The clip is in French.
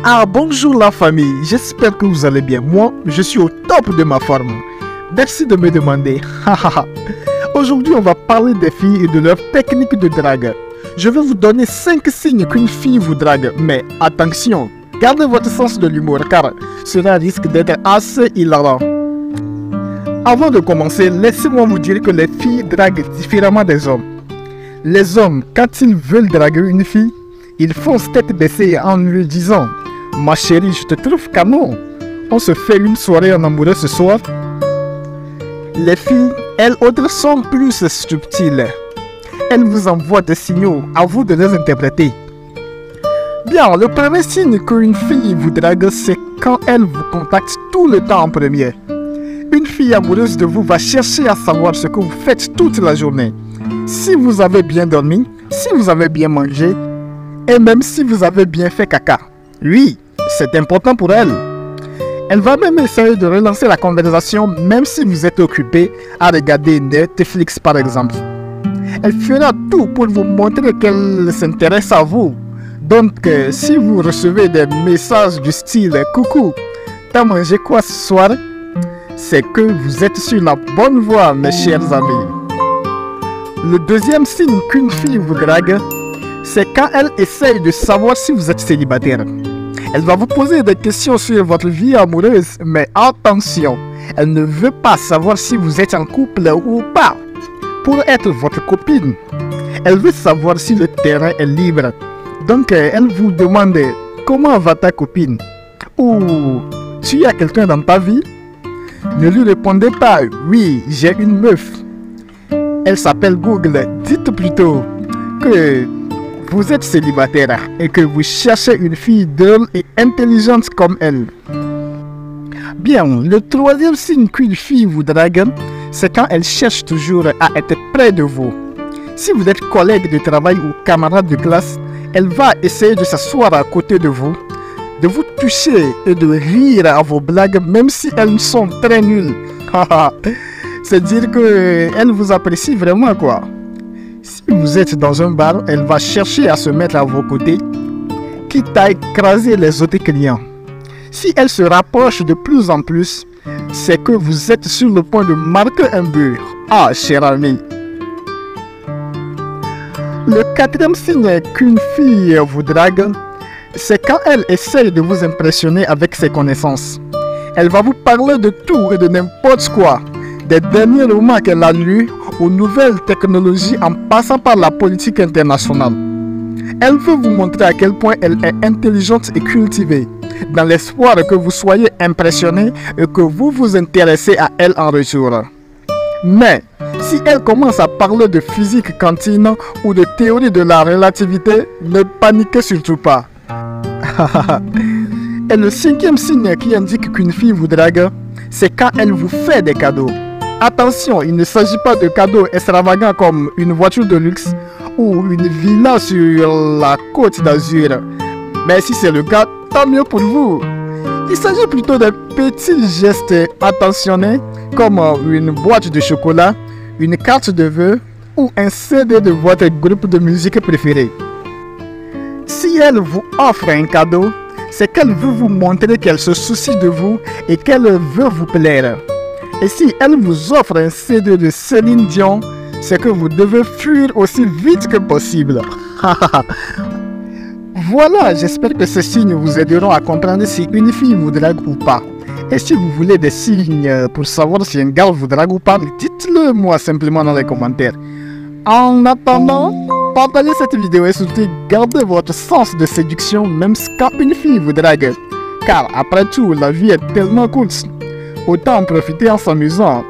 Ah bonjour la famille, j'espère que vous allez bien. Moi, je suis au top de ma forme. Merci de me demander. Aujourd'hui, on va parler des filles et de leur technique de drague. Je vais vous donner 5 signes qu'une fille vous drague. Mais attention, gardez votre sens de l'humour car cela risque d'être assez hilarant. Avant de commencer, laissez-moi vous dire que les filles draguent différemment des hommes. Les hommes, quand ils veulent draguer une fille, ils foncent tête baissée en lui disant « Ma chérie, je te trouve canon. On se fait une soirée en amoureux ce soir ?» Les filles, elles autres sont plus subtiles. Elles vous envoient des signaux, à vous de les interpréter. Bien, le premier signe qu'une fille vous drague, c'est quand elle vous contacte tout le temps en premier. Une fille amoureuse de vous va chercher à savoir ce que vous faites toute la journée. Si vous avez bien dormi, si vous avez bien mangé, et même si vous avez bien fait caca. Oui, c'est important pour elle. Elle va même essayer de relancer la conversation même si vous êtes occupé à regarder Netflix par exemple. Elle fera tout pour vous montrer qu'elle s'intéresse à vous. Donc, si vous recevez des messages du style « Coucou, t'as mangé quoi ce soir ?» c'est que vous êtes sur la bonne voie, mes chers amis. Le deuxième signe qu'une fille vous drague, c'est quand elle essaye de savoir si vous êtes célibataire. Elle va vous poser des questions sur votre vie amoureuse, mais attention, elle ne veut pas savoir si vous êtes en couple ou pas. Pour être votre copine, elle veut savoir si le terrain est libre. Donc, elle vous demande comment va ta copine ou tu as quelqu'un dans ta vie. Ne lui répondez pas oui, j'ai une meuf. Elle s'appelle Google. Dites plutôt que vous êtes célibataire et que vous cherchez une fille drôle et intelligente comme elle. Bien, le troisième signe qu'une fille vous drague, c'est quand elle cherche toujours à être près de vous. Si vous êtes collègue de travail ou camarade de classe, elle va essayer de s'asseoir à côté de vous toucher et de rire à vos blagues même si elles sont très nulles. C'est dire qu'elle vous apprécie vraiment quoi. Si vous êtes dans un bar, elle va chercher à se mettre à vos côtés, quitte à écraser les autres clients. Si elle se rapproche de plus en plus, c'est que vous êtes sur le point de marquer un but. Ah, cher ami. Le quatrième signe qu'une fille vous drague, c'est quand elle essaye de vous impressionner avec ses connaissances. Elle va vous parler de tout et de n'importe quoi, des derniers romans qu'elle a lus aux nouvelles technologies en passant par la politique internationale. Elle veut vous montrer à quel point elle est intelligente et cultivée, dans l'espoir que vous soyez impressionné et que vous vous intéressez à elle en retour. Mais, si elle commence à parler de physique quantique ou de théorie de la relativité, ne paniquez surtout pas. Et le cinquième signe qui indique qu'une fille vous drague, c'est quand elle vous fait des cadeaux. Attention, il ne s'agit pas de cadeaux extravagants comme une voiture de luxe ou une villa sur la côte d'Azur. Mais si c'est le cas, tant mieux pour vous. Il s'agit plutôt de petits gestes attentionnés comme une boîte de chocolat, une carte de vœux ou un CD de votre groupe de musique préféré. Si elle vous offre un cadeau, c'est qu'elle veut vous montrer qu'elle se soucie de vous et qu'elle veut vous plaire. Et si elle vous offre un CD de Céline Dion, c'est que vous devez fuir aussi vite que possible. Voilà, j'espère que ces signes vous aideront à comprendre si une fille vous drague ou pas. Et si vous voulez des signes pour savoir si un gars vous drague ou pas, dites-le moi simplement dans les commentaires. En attendant, partagez cette vidéo et surtout gardez votre sens de séduction même quand une fille vous drague. Car après tout, la vie est tellement courte. Autant en profiter en s'amusant.